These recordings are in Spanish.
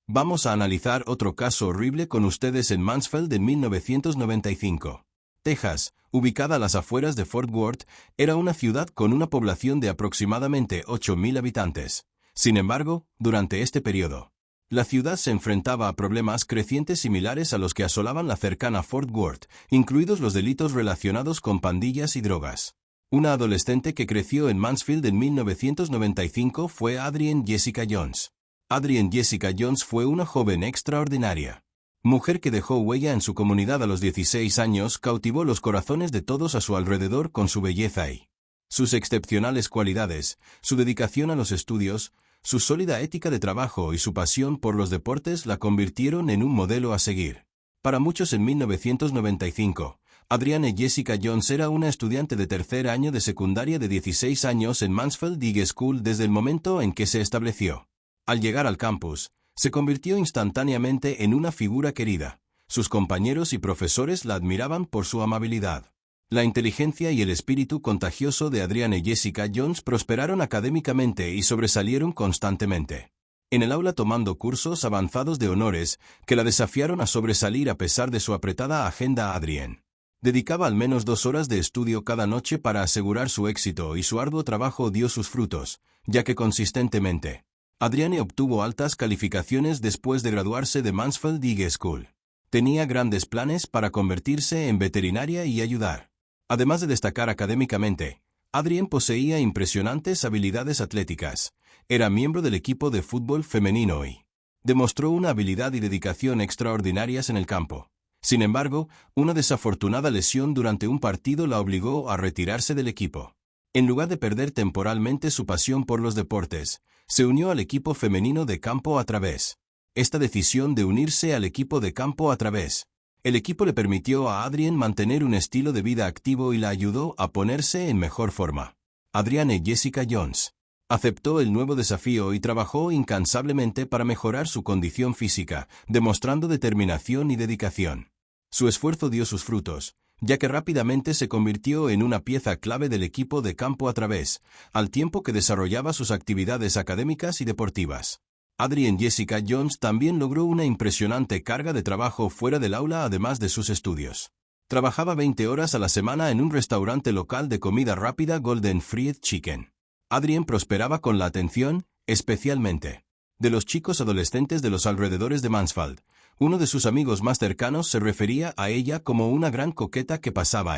Vamos a analizar otro caso horrible con ustedes en Mansfield en 1995. Texas, ubicada a las afueras de Fort Worth, era una ciudad con una población de aproximadamente 8.000 habitantes. Sin embargo, durante este periodo, la ciudad se enfrentaba a problemas crecientes similares a los que asolaban la cercana Fort Worth, incluidos los delitos relacionados con pandillas y drogas. Una adolescente que creció en Mansfield en 1995 fue Adrienne Jessica Jones. Adrienne Jessica Jones fue una joven extraordinaria. Mujer que dejó huella en su comunidad a los 16 años, cautivó los corazones de todos a su alrededor con su belleza y sus excepcionales cualidades, su dedicación a los estudios, su sólida ética de trabajo y su pasión por los deportes la convirtieron en un modelo a seguir. Para muchos en 1995, Adrienne Jessica Jones era una estudiante de tercer año de secundaria de 16 años en Mansfield High School desde el momento en que se estableció. Al llegar al campus, se convirtió instantáneamente en una figura querida. Sus compañeros y profesores la admiraban por su amabilidad. La inteligencia y el espíritu contagioso de Adrienne Jessica Jones prosperaron académicamente y sobresalieron constantemente en el aula tomando cursos avanzados de honores que la desafiaron a sobresalir a pesar de su apretada agenda. Adrienne dedicaba al menos 2 horas de estudio cada noche para asegurar su éxito y su arduo trabajo dio sus frutos, ya que consistentemente Adrienne obtuvo altas calificaciones después de graduarse de Mansfield High School. Tenía grandes planes para convertirse en veterinaria y ayudar. Además de destacar académicamente, Adrienne poseía impresionantes habilidades atléticas. Era miembro del equipo de fútbol femenino y demostró una habilidad y dedicación extraordinarias en el campo. Sin embargo, una desafortunada lesión durante un partido la obligó a retirarse del equipo. En lugar de perder temporalmente su pasión por los deportes, se unió al equipo femenino de campo a través. Esta decisión de unirse al equipo de campo a través. El equipo le permitió a Adrienne mantener un estilo de vida activo y la ayudó a ponerse en mejor forma. Adrienne Jessica Jones aceptó el nuevo desafío y trabajó incansablemente para mejorar su condición física, demostrando determinación y dedicación. Su esfuerzo dio sus frutos, ya que rápidamente se convirtió en una pieza clave del equipo de campo a través, al tiempo que desarrollaba sus actividades académicas y deportivas. Adrienne Jessica Jones también logró una impresionante carga de trabajo fuera del aula además de sus estudios. Trabajaba 20 horas a la semana en un restaurante local de comida rápida Golden Fried Chicken. Adrienne prosperaba con la atención, especialmente de los chicos adolescentes de los alrededores de Mansfield. Uno de sus amigos más cercanos se refería a ella como una gran coqueta que pasaba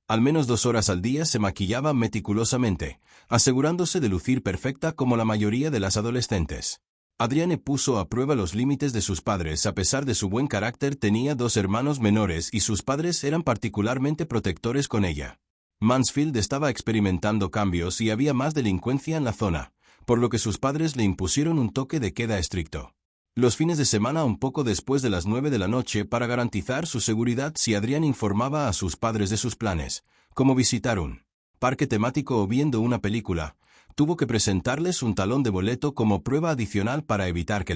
al menos 2 horas al día se maquillaba meticulosamente, asegurándose de lucir perfecta como la mayoría de las adolescentes. Adrienne puso a prueba los límites de sus padres. A pesar de su buen carácter, tenía 2 hermanos menores y sus padres eran particularmente protectores con ella. Mansfield estaba experimentando cambios y había más delincuencia en la zona, por lo que sus padres le impusieron un toque de queda estricto. Los fines de semana un poco después de las 9 de la noche para garantizar su seguridad si Adrienne informaba a sus padres de sus planes, como visitar un parque temático o viendo una película, tuvo que presentarles un talón de boleto como prueba adicional para evitar que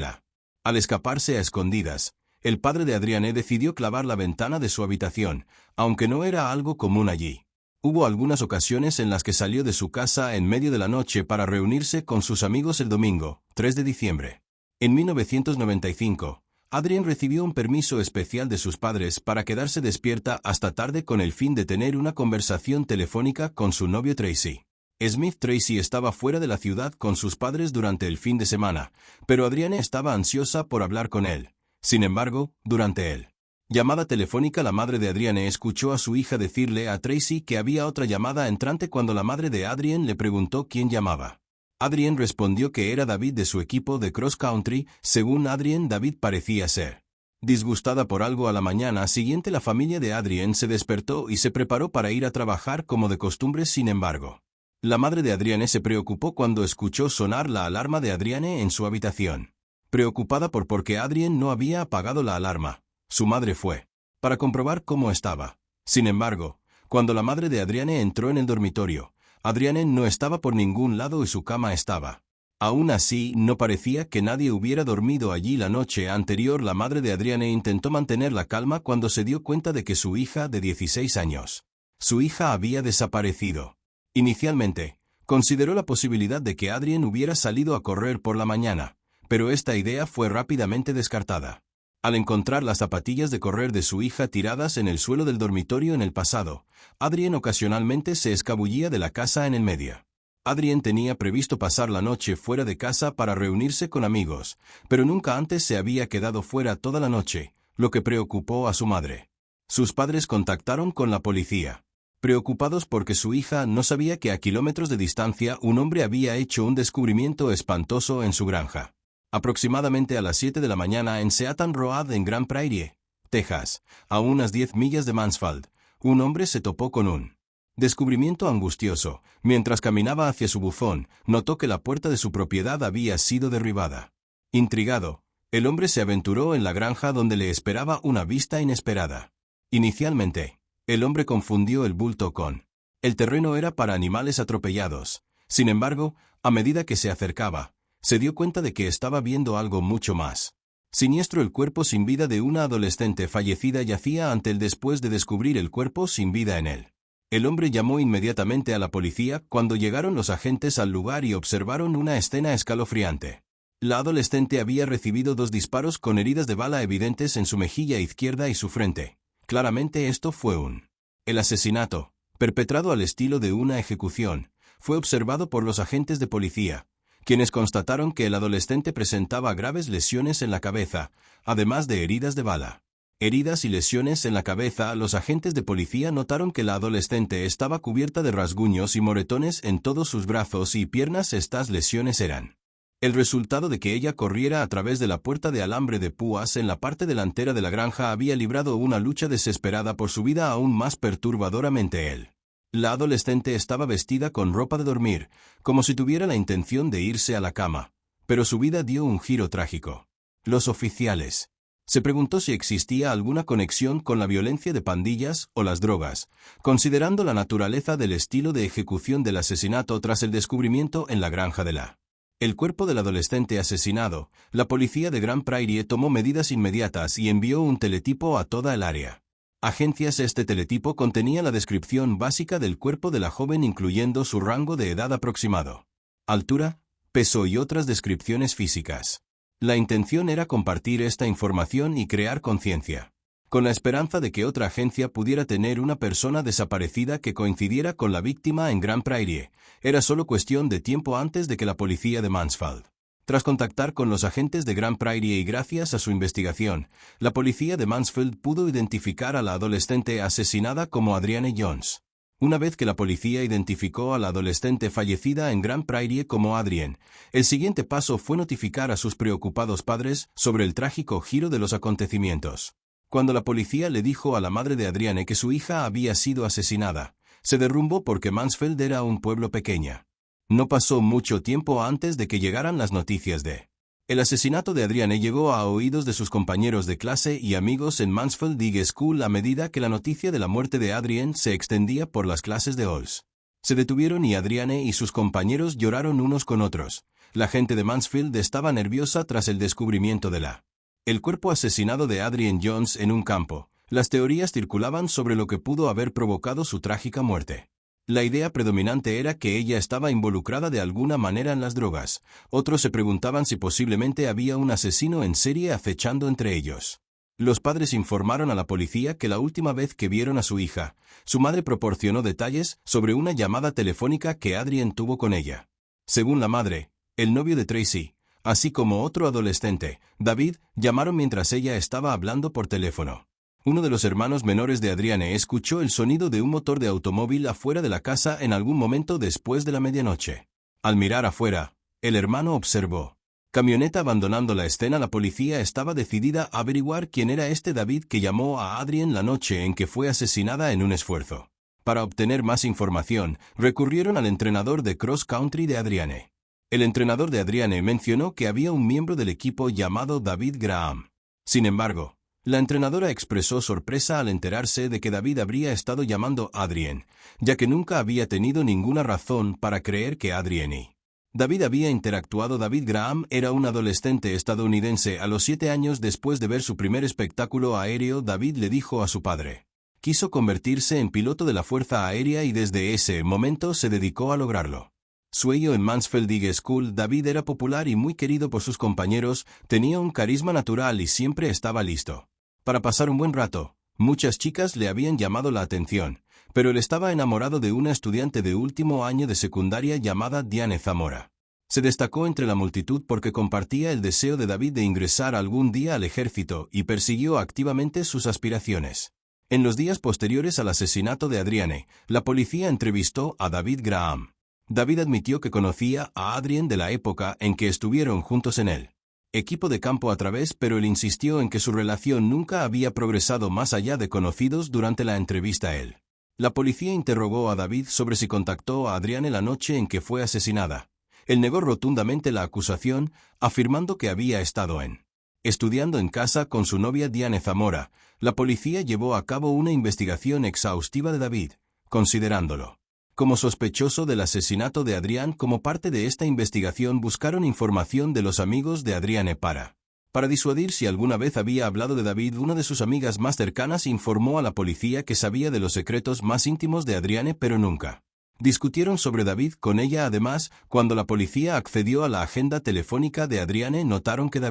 al escaparse a escondidas, el padre de Adrienne decidió clavar la ventana de su habitación, aunque no era algo común allí. Hubo algunas ocasiones en las que salió de su casa en medio de la noche para reunirse con sus amigos el domingo, 3 de diciembre. En 1995, Adrienne recibió un permiso especial de sus padres para quedarse despierta hasta tarde con el fin de tener una conversación telefónica con su novio Tracy Smith. Tracy estaba fuera de la ciudad con sus padres durante el fin de semana, pero Adrienne estaba ansiosa por hablar con él. Sin embargo, durante el llamada telefónica la madre de Adrienne escuchó a su hija decirle a Tracy que había otra llamada entrante cuando la madre de Adrienne le preguntó quién llamaba. Adrienne respondió que era David de su equipo de cross country. Según Adrienne, David parecía ser disgustada por algo. A la mañana siguiente la familia de Adrienne se despertó y se preparó para ir a trabajar como de costumbre. Sin embargo, la madre de Adrienne se preocupó cuando escuchó sonar la alarma de Adrienne en su habitación. Preocupada por qué Adrienne no había apagado la alarma, su madre fue para comprobar cómo estaba. Sin embargo, cuando la madre de Adrienne entró en el dormitorio, Adrienne no estaba por ningún lado y su cama estaba. Aún así, no parecía que nadie hubiera dormido allí la noche anterior. La madre de Adrienne intentó mantener la calma cuando se dio cuenta de que su hija de 16 años, su hija había desaparecido. Inicialmente, consideró la posibilidad de que Adrienne hubiera salido a correr por la mañana, pero esta idea fue rápidamente descartada. Al encontrar las zapatillas de correr de su hija tiradas en el suelo del dormitorio en el pasado, Adrien ocasionalmente se escabullía de la casa en el medio. Adrien tenía previsto pasar la noche fuera de casa para reunirse con amigos, pero nunca antes se había quedado fuera toda la noche, lo que preocupó a su madre. Sus padres contactaron con la policía, preocupados porque su hija no sabía que a kilómetros de distancia un hombre había hecho un descubrimiento espantoso en su granja. Aproximadamente a las 7 de la mañana en Seaton Road en Grand Prairie, Texas, a unas 10 millas de Mansfield, un hombre se topó con un descubrimiento angustioso. Mientras caminaba hacia su buzón, notó que la puerta de su propiedad había sido derribada. Intrigado, el hombre se aventuró en la granja donde le esperaba una vista inesperada. Inicialmente, el hombre confundió el bulto con el terreno era para animales atropellados. Sin embargo, a medida que se acercaba, se dio cuenta de que estaba viendo algo mucho más siniestro. El cuerpo sin vida de una adolescente fallecida yacía ante él después de descubrir el cuerpo sin vida en él. El hombre llamó inmediatamente a la policía cuando llegaron los agentes al lugar y observaron una escena escalofriante. La adolescente había recibido 2 disparos con heridas de bala evidentes en su mejilla izquierda y su frente. Claramente esto fue el asesinato, perpetrado al estilo de una ejecución, fue observado por los agentes de policía, quienes constataron que el adolescente presentaba graves lesiones en la cabeza, además de heridas de bala. Heridas y lesiones en la cabeza. Los agentes de policía notaron que la adolescente estaba cubierta de rasguños y moretones en todos sus brazos y piernas. Estas lesiones eran el resultado de que ella corriera a través de la puerta de alambre de púas en la parte delantera de la granja. Había librado una lucha desesperada por su vida. Aún más perturbadoramente, la adolescente estaba vestida con ropa de dormir, como si tuviera la intención de irse a la cama, pero su vida dio un giro trágico. Los oficiales se preguntó si existía alguna conexión con la violencia de pandillas o las drogas, considerando la naturaleza del estilo de ejecución del asesinato. Tras el descubrimiento en la granja el cuerpo del adolescente asesinado, la policía de Grand Prairie tomó medidas inmediatas y envió un teletipo a toda el área. Agencias. Este teletipo contenía la descripción básica del cuerpo de la joven, incluyendo su rango de edad aproximado, altura, peso y otras descripciones físicas. La intención era compartir esta información y crear conciencia, con la esperanza de que otra agencia pudiera tener una persona desaparecida que coincidiera con la víctima en Grand Prairie. Era solo cuestión de tiempo antes de que la policía de Mansfield. Tras contactar con los agentes de Grand Prairie y gracias a su investigación, la policía de Mansfield pudo identificar a la adolescente asesinada como Adrienne Jones. Una vez que la policía identificó a la adolescente fallecida en Grand Prairie como Adrienne, el siguiente paso fue notificar a sus preocupados padres sobre el trágico giro de los acontecimientos. Cuando la policía le dijo a la madre de Adrienne que su hija había sido asesinada, se derrumbó porque Mansfield era un pueblo pequeño. No pasó mucho tiempo antes de que llegaran las noticias de el asesinato de Adrienne. Llegó a oídos de sus compañeros de clase y amigos en Mansfield High School a medida que la noticia de la muerte de Adrienne se extendía por las clases de Halls. Se detuvieron y Adrienne y sus compañeros lloraron unos con otros. La gente de Mansfield estaba nerviosa tras el descubrimiento de el cuerpo asesinado de Adrienne Jones en un campo. Las teorías circulaban sobre lo que pudo haber provocado su trágica muerte. La idea predominante era que ella estaba involucrada de alguna manera en las drogas. Otros se preguntaban si posiblemente había un asesino en serie acechando entre ellos. Los padres informaron a la policía que la última vez que vieron a su hija, su madre proporcionó detalles sobre una llamada telefónica que Adrienne tuvo con ella. Según la madre, el novio de Tracy, así como otro adolescente, David, llamaron mientras ella estaba hablando por teléfono. Uno de los hermanos menores de Adrienne escuchó el sonido de un motor de automóvil afuera de la casa en algún momento después de la medianoche. Al mirar afuera, el hermano observó camioneta abandonando la escena. La policía estaba decidida a averiguar quién era este David que llamó a Adrienne la noche en que fue asesinada. En un esfuerzo para obtener más información, recurrieron al entrenador de cross country de Adrienne. El entrenador de Adrienne mencionó que había un miembro del equipo llamado David Graham. Sin embargo, la entrenadora expresó sorpresa al enterarse de que David habría estado llamando a Adrienne, ya que nunca había tenido ninguna razón para creer que Adrienne y David había interactuado. David Graham era un adolescente estadounidense. A los 7 años después de ver su primer espectáculo aéreo, David le dijo a su padre. Quiso convertirse en piloto de la Fuerza Aérea y desde ese momento se dedicó a lograrlo. Sueño en Mansfield High School, David era popular y muy querido por sus compañeros, tenía un carisma natural y siempre estaba listo para pasar un buen rato. Muchas chicas le habían llamado la atención, pero él estaba enamorado de una estudiante de último año de secundaria llamada Diane Zamora. Se destacó entre la multitud porque compartía el deseo de David de ingresar algún día al ejército y persiguió activamente sus aspiraciones. En los días posteriores al asesinato de Adrienne, la policía entrevistó a David Graham. David admitió que conocía a Adrienne de la época en que estuvieron juntos en el equipo de campo a través, pero él insistió en que su relación nunca había progresado más allá de conocidos durante la entrevista a él. La policía interrogó a David sobre si contactó a Adrienne la noche en que fue asesinada. Él negó rotundamente la acusación, afirmando que había estado estudiando en casa con su novia Diane Zamora. La policía llevó a cabo una investigación exhaustiva de David, considerándolo como sospechoso del asesinato de Adrienne. Como parte de esta investigación buscaron información de los amigos de Adrienne para disuadir si alguna vez había hablado de David. Una de sus amigas más cercanas informó a la policía que sabía de los secretos más íntimos de Adrienne, pero nunca discutieron sobre David con ella. Además, cuando la policía accedió a la agenda telefónica de Adrienne, notaron que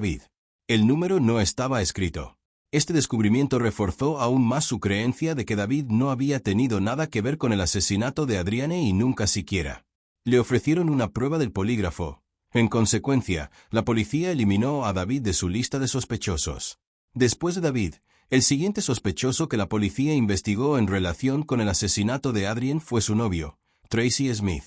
el número no estaba escrito. Este descubrimiento reforzó aún más su creencia de que David no había tenido nada que ver con el asesinato de Adrienne y nunca siquiera le ofrecieron una prueba del polígrafo. En consecuencia, la policía eliminó a David de su lista de sospechosos. Después de David, el siguiente sospechoso que la policía investigó en relación con el asesinato de Adrienne fue su novio, Tracy Smith.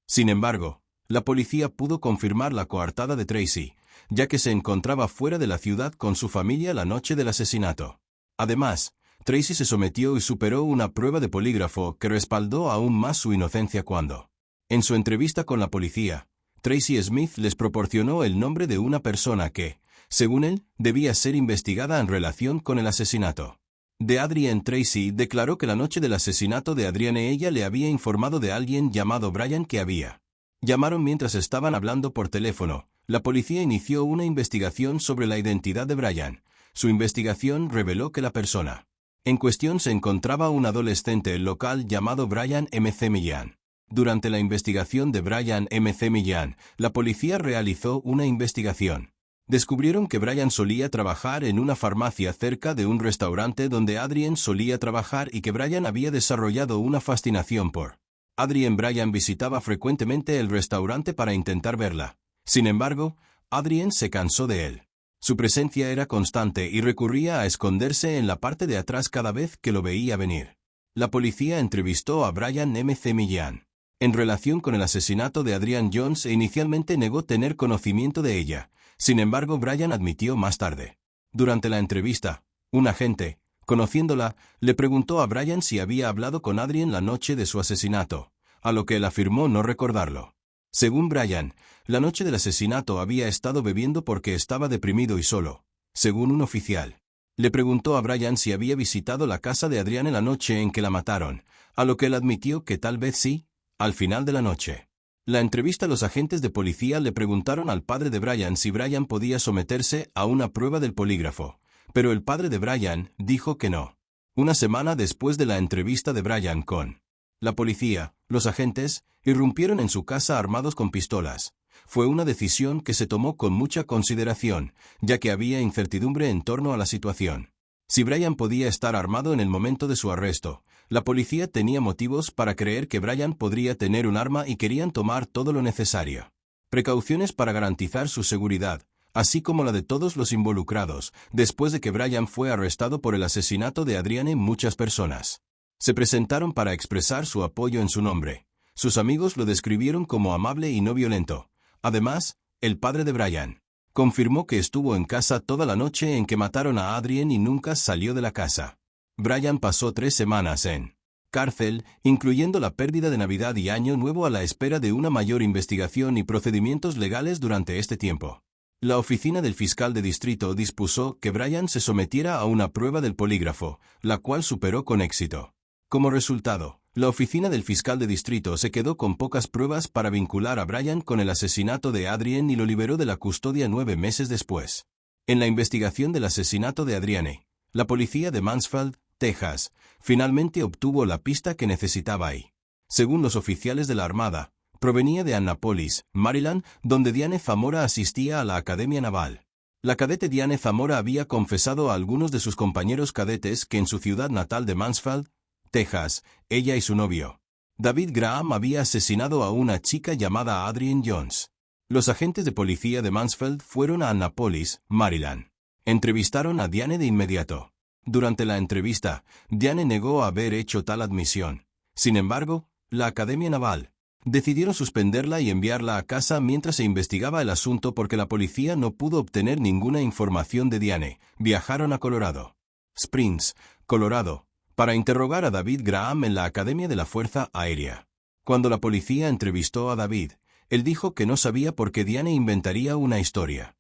Sin embargo, la policía pudo confirmar la coartada de Tracy, ya que se encontraba fuera de la ciudad con su familia la noche del asesinato. Además, Tracy se sometió y superó una prueba de polígrafo que respaldó aún más su inocencia cuando, en su entrevista con la policía, Tracy Smith les proporcionó el nombre de una persona que, según él, debía ser investigada en relación con el asesinato de Adrienne. Tracy declaró que la noche del asesinato de Adrienne ella le había informado de alguien llamado Brian que había llamaron mientras estaban hablando por teléfono. La policía inició una investigación sobre la identidad de Brian. Su investigación reveló que la persona en cuestión se encontraba un adolescente local llamado Brian M.C. Millán. Durante la investigación de Brian M.C. Millán, la policía realizó una investigación. Descubrieron que Brian solía trabajar en una farmacia cerca de un restaurante donde Adrienne solía trabajar y que Brian había desarrollado una fascinación por Adrienne. Brian visitaba frecuentemente el restaurante para intentar verla. Sin embargo, Adrienne se cansó de él. Su presencia era constante y recurría a esconderse en la parte de atrás cada vez que lo veía venir. La policía entrevistó a Brian M.C. Millán en relación con el asesinato de Adrienne Jones e inicialmente negó tener conocimiento de ella. Sin embargo, Brian admitió más tarde. Durante la entrevista, un agente, conociéndola, le preguntó a Brian si había hablado con Adrienne la noche de su asesinato, a lo que él afirmó no recordarlo. Según Brian, la noche del asesinato había estado bebiendo porque estaba deprimido y solo. Según un oficial, le preguntó a Brian si había visitado la casa de Adrienne la noche en que la mataron, a lo que él admitió que tal vez sí, al final de la noche. La entrevista. Los agentes de policía le preguntaron al padre de Brian si Brian podía someterse a una prueba del polígrafo, pero el padre de Brian dijo que no. Una semana después de la entrevista de Brian con la policía, los agentes irrumpieron en su casa armados con pistolas. Fue una decisión que se tomó con mucha consideración, ya que había incertidumbre en torno a la situación. Si Brian podía estar armado en el momento de su arresto, la policía tenía motivos para creer que Brian podría tener un arma y querían tomar todo lo necesario. Precauciones para garantizar su seguridad, así como la de todos los involucrados. Después de que Brian fue arrestado por el asesinato de Adrienne, muchas personas se presentaron para expresar su apoyo en su nombre. Sus amigos lo describieron como amable y no violento. Además, el padre de Brian confirmó que estuvo en casa toda la noche en que mataron a Adrienne y nunca salió de la casa. Brian pasó 3 semanas en cárcel, incluyendo la pérdida de Navidad y Año Nuevo a la espera de una mayor investigación y procedimientos legales durante este tiempo. La oficina del fiscal de distrito dispuso que Brian se sometiera a una prueba del polígrafo, la cual superó con éxito. Como resultado, la oficina del fiscal de distrito se quedó con pocas pruebas para vincular a Brian con el asesinato de Adrienne y lo liberó de la custodia 9 meses después. En la investigación del asesinato de Adrienne, la policía de Mansfield, Texas, finalmente obtuvo la pista que necesitaba y, según los oficiales de la Armada, Provenía de Annapolis, Maryland, donde Diane Zamora asistía a la Academia Naval. La cadete Diane Zamora había confesado a algunos de sus compañeros cadetes que en su ciudad natal de Mansfield, Texas, ella y su novio, David Graham, había asesinado a una chica llamada Adrienne Jones. Los agentes de policía de Mansfield fueron a Annapolis, Maryland. Entrevistaron a Diane de inmediato. Durante la entrevista, Diane negó haber hecho tal admisión. Sin embargo, la Academia Naval decidieron suspenderla y enviarla a casa mientras se investigaba el asunto porque la policía no pudo obtener ninguna información de Diane. Viajaron a Colorado Springs, Colorado, para interrogar a David Graham en la Academia de la Fuerza Aérea. Cuando la policía entrevistó a David, él dijo que no sabía por qué Diane inventaría una historia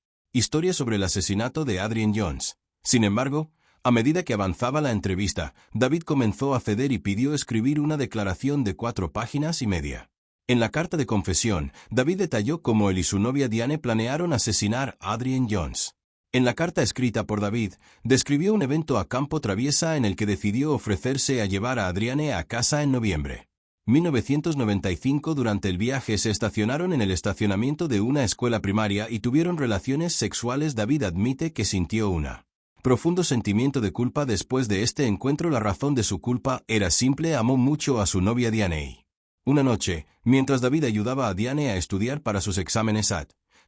sobre el asesinato de Adrienne Jones. Sin embargo, a medida que avanzaba la entrevista, David comenzó a ceder y pidió escribir una declaración de 4 páginas y media. En la carta de confesión, David detalló cómo él y su novia Diane planearon asesinar a Adrienne Jones. En la carta escrita por David, describió un evento a campo traviesa en el que decidió ofrecerse a llevar a Adrienne a casa en noviembre 1995. Durante el viaje se estacionaron en el estacionamiento de una escuela primaria y tuvieron relaciones sexuales. David admite que sintió una profundo sentimiento de culpa después de este encuentro. La razón de su culpa era simple: amó mucho a su novia Diane. Una noche, mientras David ayudaba a Diane a estudiar para sus exámenes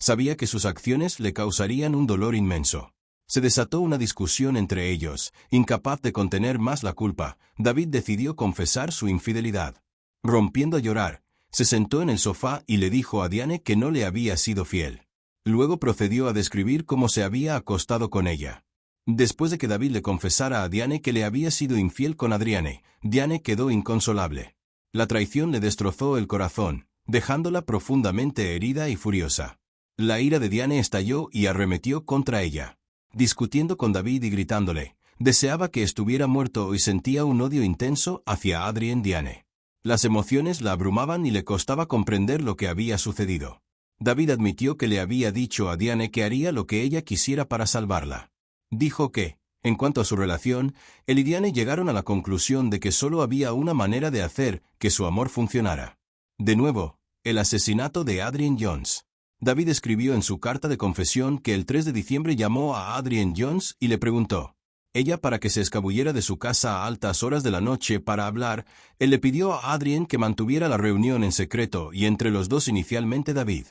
sabía que sus acciones le causarían un dolor inmenso. Se desató una discusión entre ellos. Incapaz de contener más la culpa, David decidió confesar su infidelidad. Rompiendo a llorar, se sentó en el sofá y le dijo a Diane que no le había sido fiel. Luego procedió a describir cómo se había acostado con ella. Después de que David le confesara a Diane que le había sido infiel con Adrienne, Diane quedó inconsolable. La traición le destrozó el corazón, dejándola profundamente herida y furiosa. La ira de Diane estalló y arremetió contra ella, discutiendo con David y gritándole. Deseaba que estuviera muerto y sentía un odio intenso hacia Adrienne. Diane. Las emociones la abrumaban y le costaba comprender lo que había sucedido. David admitió que le había dicho a Diane que haría lo que ella quisiera para salvarla. Dijo que, en cuanto a su relación, él y Diane llegaron a la conclusión de que solo había una manera de hacer que su amor funcionara. De nuevo, el asesinato de Adrienne Jones. David escribió en su carta de confesión que el 3 de diciembre llamó a Adrienne Jones y le preguntó ella para que se escabullera de su casa a altas horas de la noche para hablar. Él le pidió a Adrienne que mantuviera la reunión en secreto y entre los dos inicialmente David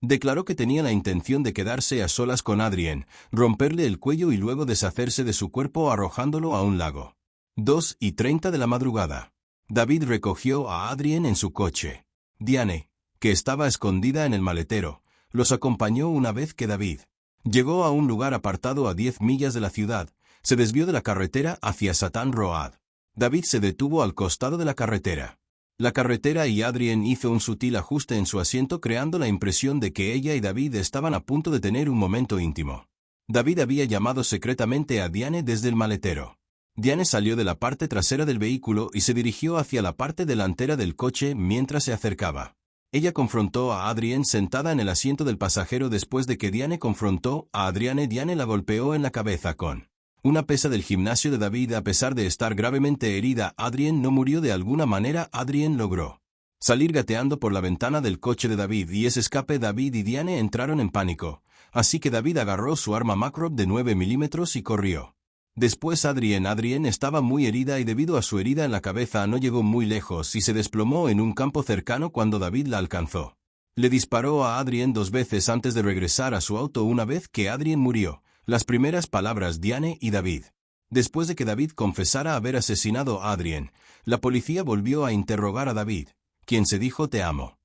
declaró que tenía la intención de quedarse a solas con Adrienne, romperle el cuello y luego deshacerse de su cuerpo arrojándolo a un lago. 2:30 de la madrugada. David recogió a Adrienne en su coche. Diane, que estaba escondida en el maletero, los acompañó una vez que David llegó a un lugar apartado a 10 millas de la ciudad. Se desvió de la carretera hacia Satan Road. David se detuvo al costado de la carretera. La carretera y Adrienne hizo un sutil ajuste en su asiento creando la impresión de que ella y David estaban a punto de tener un momento íntimo. David había llamado secretamente a Diane desde el maletero. Diane salió de la parte trasera del vehículo y se dirigió hacia la parte delantera del coche mientras se acercaba. Ella confrontó a Adrienne sentada en el asiento del pasajero después de que Diane confrontó a Adrienne. Diane la golpeó en la cabeza con una pesa del gimnasio de David. A pesar de estar gravemente herida, Adrienne no murió de alguna manera. Adrienne logró salir gateando por la ventana del coche de David y ese escape. David y Diane entraron en pánico, así que David agarró su arma Macro de 9 milímetros y corrió. Después Adrienne estaba muy herida y debido a su herida en la cabeza no llegó muy lejos y se desplomó en un campo cercano cuando David la alcanzó. Le disparó a Adrienne 2 veces antes de regresar a su auto. Una vez que Adrienne murió, las primeras palabras Diane y David. Después de que David confesara haber asesinado a Adrienne, la policía volvió a interrogar a David, quien se dijo te amo.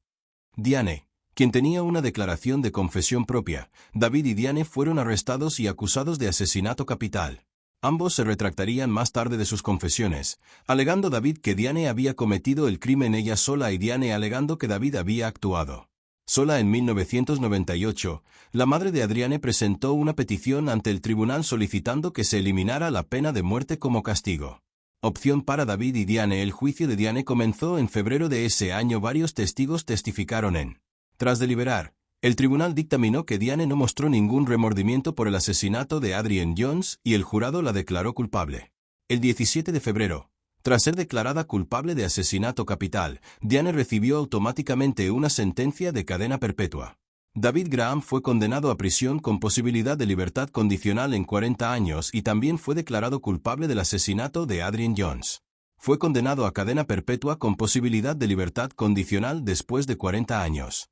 Diane, quien tenía una declaración de confesión propia. David y Diane fueron arrestados y acusados de asesinato capital. Ambos se retractarían más tarde de sus confesiones, alegando David que Diane había cometido el crimen ella sola y Diane alegando que David había actuado sola. En 1998, la madre de Adrienne presentó una petición ante el tribunal solicitando que se eliminara la pena de muerte como castigo. Opción para David y Diane. El juicio de Diane comenzó en febrero de ese año. Varios testigos testificaron Tras deliberar, el tribunal dictaminó que Diane no mostró ningún remordimiento por el asesinato de Adrienne Jones y el jurado la declaró culpable. El 17 de febrero, Tras ser declarada culpable de asesinato capital, Diane recibió automáticamente una sentencia de cadena perpetua. David Graham fue condenado a prisión con posibilidad de libertad condicional en 40 años y también fue declarado culpable del asesinato de Adrian Jones. Fue condenado a cadena perpetua con posibilidad de libertad condicional después de 40 años.